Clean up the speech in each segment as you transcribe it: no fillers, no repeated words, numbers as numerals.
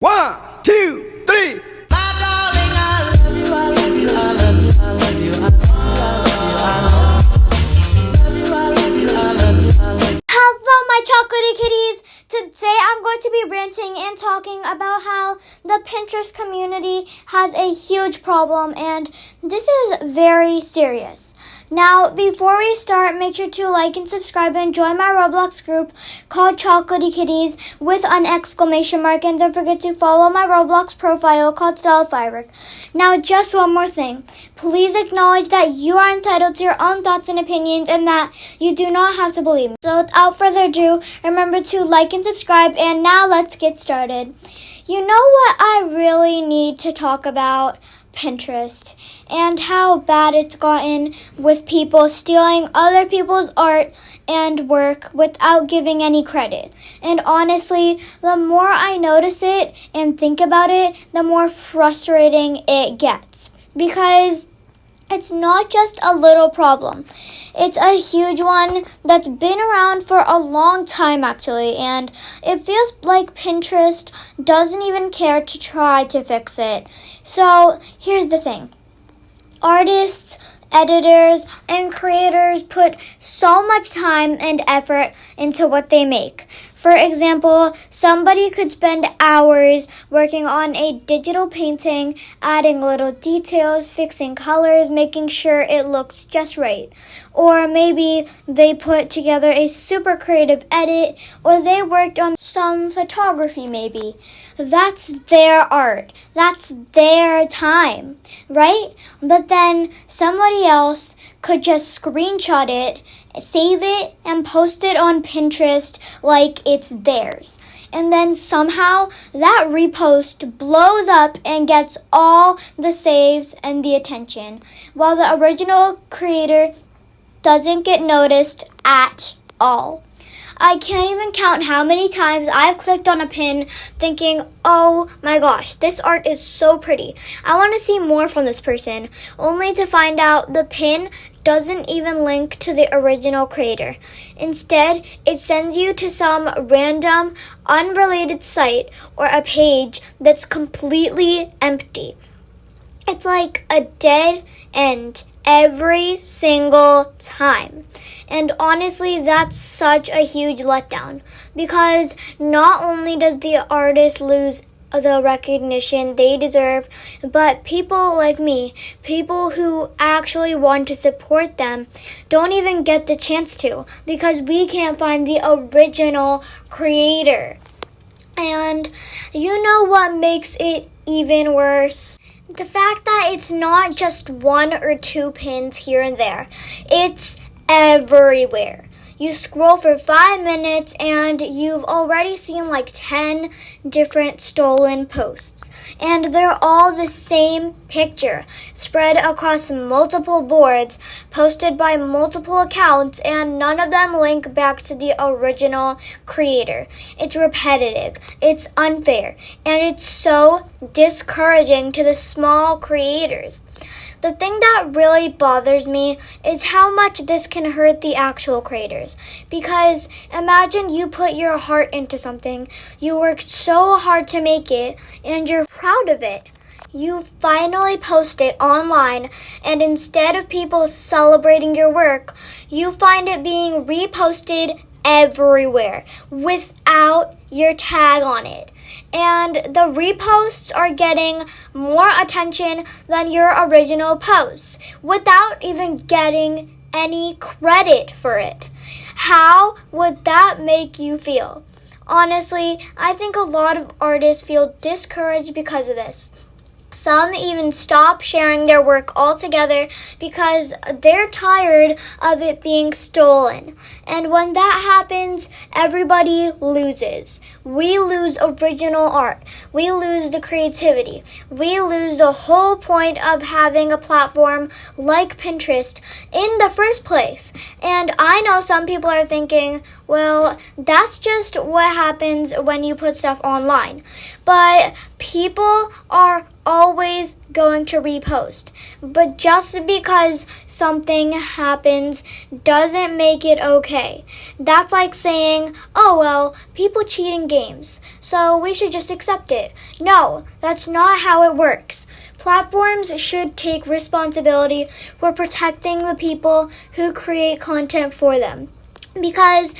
1, 2, 3. My darling, I love you, I love you, I love you, I love you, I love you, I love you, I love you, I love you, I love you. Hello, my chocolatey kitties! Today I'm going to be ranting and talking about how the Pinterest community has a huge problem, and this is very serious. Now, before we start, make sure to like and subscribe and join my Roblox group called Chocolatey Kitties with an exclamation mark, and don't forget to follow my Roblox profile called Stella Firework. Now, just one more thing. Please acknowledge that you are entitled to your own thoughts and opinions and that you do not have to believe me. So without further ado, remember to like and subscribe, and now let's get started. You know what I really need to talk about? Pinterest and how bad it's gotten with people stealing other people's art and work without giving any credit. And honestly, the more I notice it and think about it, the more frustrating it gets. Because it's not just a little problem. It's a huge one that's been around for a long time, actually, and it feels like Pinterest doesn't even care to try to fix it. So here's the thing. Artists, editors, and creators put so much time and effort into what they make. For example, somebody could spend hours working on a digital painting, adding little details, fixing colors, making sure it looks just right. Or maybe they put together a super creative edit, or they worked on some photography maybe. That's their art. That's their time, right? But then somebody else could just screenshot it, save it, and post it on Pinterest like it's theirs. And then somehow that repost blows up and gets all the saves and the attention, while the original creator doesn't get noticed at all. I can't even count how many times I've clicked on a pin thinking, oh my gosh, this art is so pretty. I want to see more from this person, only to find out the pin doesn't even link to the original creator. Instead, it sends you to some random, unrelated site or a page that's completely empty. It's like a dead end every single time. And honestly, that's such a huge letdown, because not only does the artist lose the recognition they deserve, but people like me, people who actually want to support them, don't even get the chance to, because we can't find the original creator. And you know what makes it even worse? The fact that it's not just one or two pins here and there. It's everywhere. You scroll for 5 minutes and you've already seen like 10 different stolen posts. And they're all the same picture, spread across multiple boards, posted by multiple accounts, and none of them link back to the original creator. It's repetitive, it's unfair, and it's so discouraging to the small creators. The thing that really bothers me is how much this can hurt the actual creators. Because imagine you put your heart into something, you worked so hard to make it, and you're proud of it. You finally post it online, and instead of people celebrating your work, you find it being reposted everywhere without your tag on it. And the reposts are getting more attention than your original posts without even getting any credit for it. How would that make you feel? Honestly, I think a lot of artists feel discouraged because of this. Some even stop sharing their work altogether because they're tired of it being stolen. And when that happens, everybody loses. We lose original art. We lose the creativity. We lose the whole point of having a platform like Pinterest in the first place. And I know some people are thinking, Well, that's just what happens when you put stuff online. But people are always going to repost. But just because something happens doesn't make it okay. That's like saying, oh well, people cheat in games, so we should just accept it. No, that's not how it works. Platforms should take responsibility for protecting the people who create content for them. Because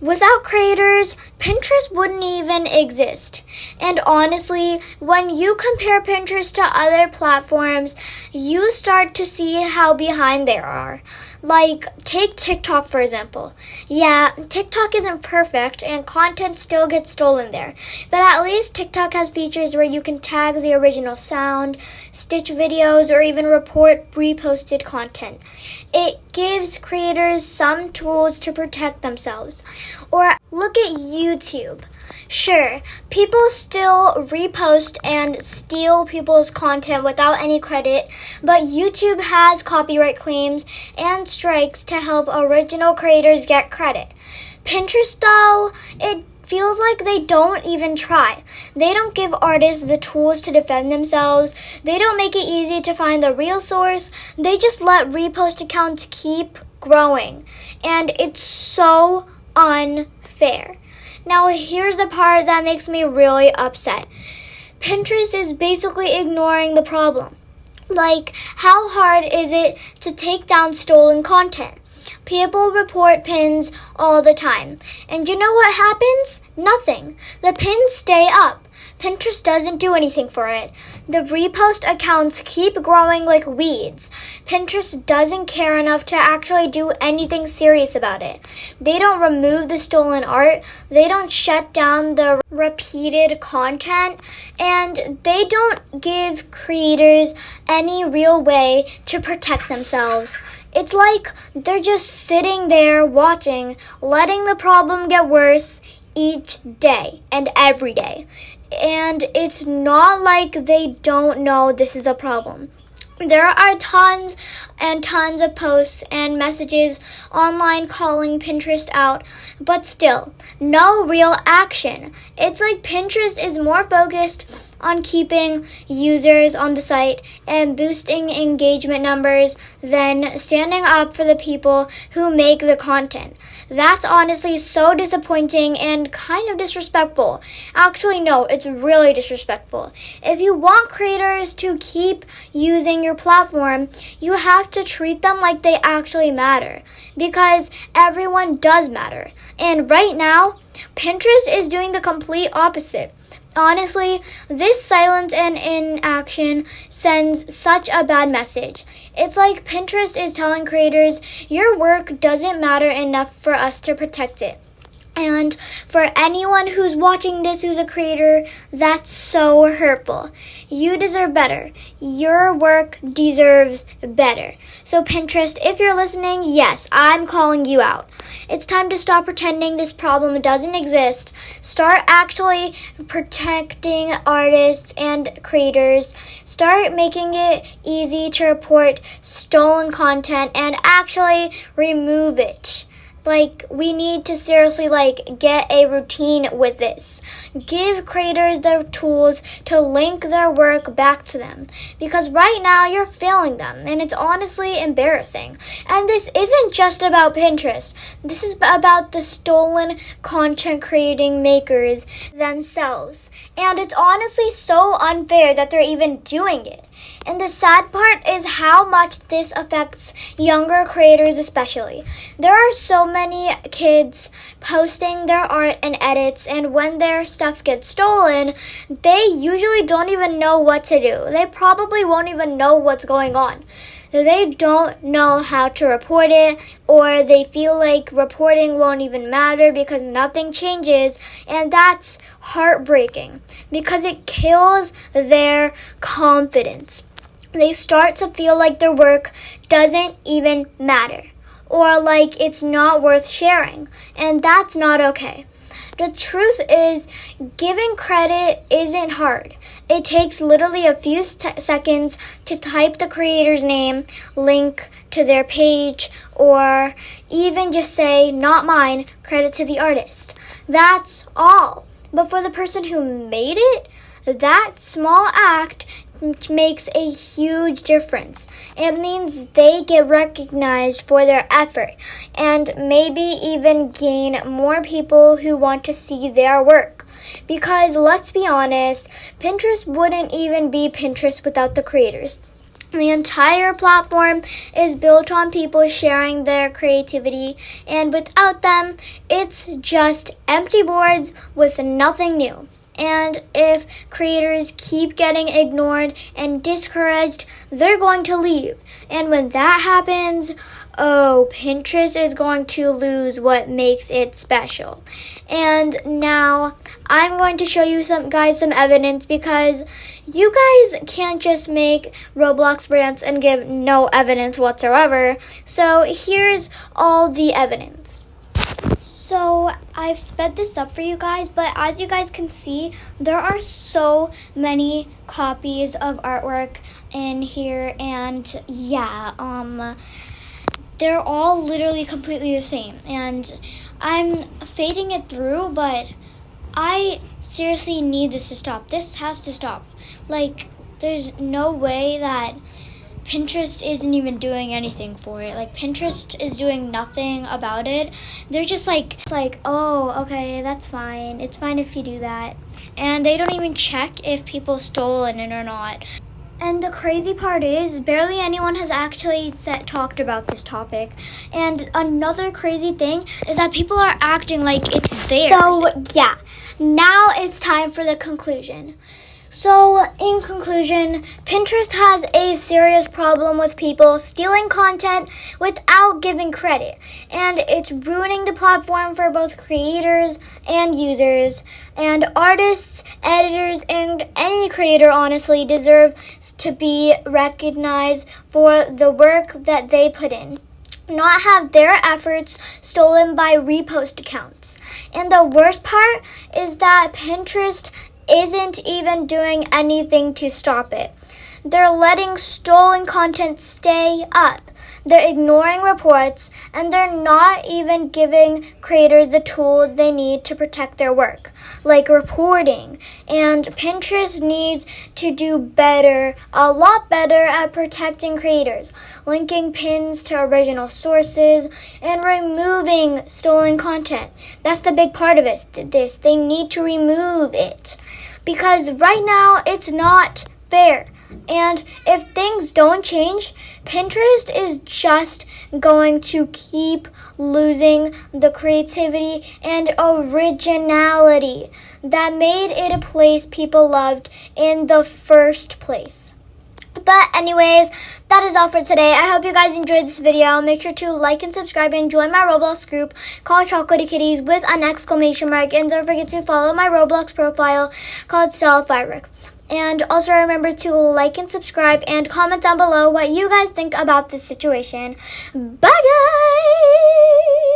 without creators, Pinterest wouldn't even exist. And honestly, when you compare Pinterest to other platforms, you start to see how behind they are. Like, take TikTok for example. Yeah, TikTok isn't perfect and content still gets stolen there. But at least TikTok has features where you can tag the original sound, stitch videos, or even report reposted content. It gives creators some tools to protect themselves. Or look at YouTube. Sure, people still repost and steal people's content without any credit, but YouTube has copyright claims and strikes to help original creators get credit. Pinterest, though, it feels like they don't even try. They don't give artists the tools to defend themselves. They don't make it easy to find the real source. They just let repost accounts keep growing. And it's so unfair. Now, here's the part that makes me really upset. Pinterest is basically ignoring the problem. Like, how hard is it to take down stolen content? People report pins all the time. And you know what happens? Nothing. The pins stay up. Pinterest doesn't do anything for it. The repost accounts keep growing like weeds. Pinterest doesn't care enough to actually do anything serious about it. They don't remove the stolen art. They don't shut down the repeated content. And they don't give creators any real way to protect themselves. It's like they're just sitting there watching, letting the problem get worse each day and every day. And it's not like they don't know this is a problem. There are tons and tons of posts and messages online calling Pinterest out, but still, no real action. It's like Pinterest is more focused on keeping users on the site and boosting engagement numbers than standing up for the people who make the content. That's honestly so disappointing and kind of disrespectful. Actually, no, it's really disrespectful. If you want creators to keep using your platform, you have to treat them like they actually matter. Because everyone does matter. And right now, Pinterest is doing the complete opposite. Honestly, this silence and inaction sends such a bad message. It's like Pinterest is telling creators, your work doesn't matter enough for us to protect it. And for anyone who's watching this who's a creator, that's so hurtful. You deserve better. Your work deserves better. So Pinterest, if you're listening, yes, I'm calling you out. It's time to stop pretending this problem doesn't exist. Start actually protecting artists and creators. Start making it easy to report stolen content and actually remove it. Like, we need to seriously, get a routine with this. Give creators the tools to link their work back to them. Because right now, you're failing them, and it's honestly embarrassing. And this isn't just about Pinterest. This is about the stolen content creating makers themselves. And it's honestly so unfair that they're even doing it. And the sad part is how much this affects younger creators especially. There are so many kids posting their art and edits, and when their stuff gets stolen, they usually don't even know what to do. They probably won't even know what's going on. They don't know how to report it, or they feel like reporting won't even matter because nothing changes, and that's heartbreaking because it kills their confidence. They start to feel like their work doesn't even matter, or like it's not worth sharing, and that's not okay. The truth is, giving credit isn't hard. It takes literally a few seconds to type the creator's name, link to their page, or even just say, not mine, credit to the artist. That's all. But for the person who made it, that small act makes a huge difference. It means they get recognized for their effort and maybe even gain more people who want to see their work. Because let's be honest, Pinterest wouldn't even be Pinterest without the creators. The entire platform is built on people sharing their creativity, and without them, it's just empty boards with nothing new. And if creators keep getting ignored and discouraged, they're going to leave. And when that happens, Pinterest is going to lose what makes it special. And now I'm going to show you some evidence, because you guys can't just make Roblox rants and give no evidence whatsoever. So here's all the evidence. So I've sped this up for you guys, but as you guys can see, there are so many copies of artwork in here, and yeah, they're all literally completely the same. And I'm fading it through, but I seriously need this to stop. This has to stop. Like, there's no way that Pinterest isn't even doing anything for it. Like, Pinterest is doing nothing about it. They're just like, oh, okay, that's fine. It's fine if you do that. And they don't even check if people stole it or not. And the crazy part is, barely anyone has actually talked about this topic. And another crazy thing is that people are acting like it's theirs. So, yeah, now it's time for the conclusion. So, in conclusion, Pinterest has a serious problem with people stealing content without giving credit, and it's ruining the platform for both creators and users. And artists, editors, and any creator honestly deserves to be recognized for the work that they put in, not have their efforts stolen by repost accounts. And the worst part is that Pinterest isn't even doing anything to stop it. They're letting stolen content stay up. They're ignoring reports, and they're not even giving creators the tools they need to protect their work, like reporting. And Pinterest needs to do better, a lot better at protecting creators, linking pins to original sources, and removing stolen content. That's the big part of it. They need to remove it, because right now it's not fair. And if things don't change, Pinterest is just going to keep losing the creativity and originality that made it a place people loved in the first place. But anyways, that is all for today. I hope you guys enjoyed this video. Make sure to like and subscribe and join my Roblox group called Chocolatey Kitties with an exclamation mark. And don't forget to follow my Roblox profile called Firework. And also remember to like and subscribe and comment down below what you guys think about this situation. Bye guys!